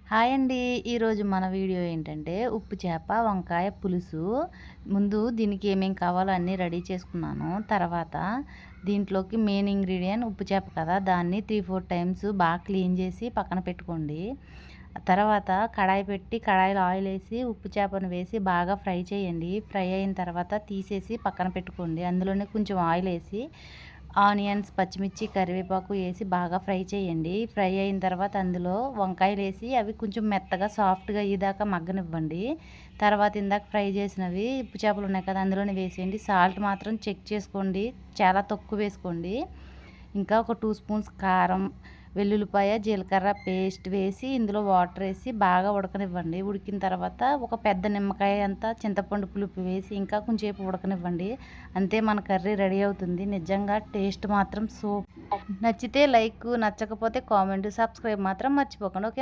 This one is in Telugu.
హాయ్ అండి. ఈరోజు మన వీడియో ఏంటంటే ఉప్పు చేప, వంకాయ పులుసు. ముందు దీనికి ఏమేం కావాలో అన్నీ రెడీ చేసుకున్నాను. తర్వాత దీంట్లోకి మెయిన్ ఇంగ్రీడియంట్ ఉప్పు చేప కదా! దాన్ని 3, 4 టైమ్స్ బాగా క్లీన్ చేసి పక్కన పెట్టుకోండి. తర్వాత కడాయి పెట్టి కడాయిలో ఆయిల్ వేసి ఉప్పు చేపను వేసి బాగా ఫ్రై చేయండి. ఫ్రై అయిన తర్వాత తీసేసి పక్కన పెట్టుకోండి. అందులోనే కొంచెం ఆయిల్ వేసి ఆనియన్స్, పచ్చిమిర్చి, కరివేపాకు వేసి బాగా ఫ్రై చేయండి. ఫ్రై అయిన తర్వాత అందులో వంకాయలు వేసి అవి కొంచెం మెత్తగా సాఫ్ట్గా అయ్యేదాకా మగ్గనివ్వండి. తర్వాత ఇందాక ఫ్రై చేసినవి ఉప్పు చేపలు ఉన్నాయి కదా, అందులోనే వేసేయండి. సాల్ట్ మాత్రం చెక్ చేసుకోండి, చాలా తక్కువ వేసుకోండి. ఇంకా ఒక 2 స్పూన్స్ కారం, వెల్లుల్లిపాయ, జీలకర్ర పేస్ట్ వేసి ఇందులో వాటర్ వేసి బాగా ఉడకనివ్వండి. ఉడికిన తర్వాత ఒక పెద్ద నిమ్మకాయ అంతా చింతపండు పులుపు వేసి ఇంకా కొంచెంసేపు ఉడకనివ్వండి. అంతే, మన కర్రీ రెడీ అవుతుంది. నిజంగా టేస్ట్ మాత్రం నచ్చితే లైక్, నచ్చకపోతే కామెంట్, సబ్స్క్రైబ్ మాత్రం మర్చిపోకండి. ఓకే.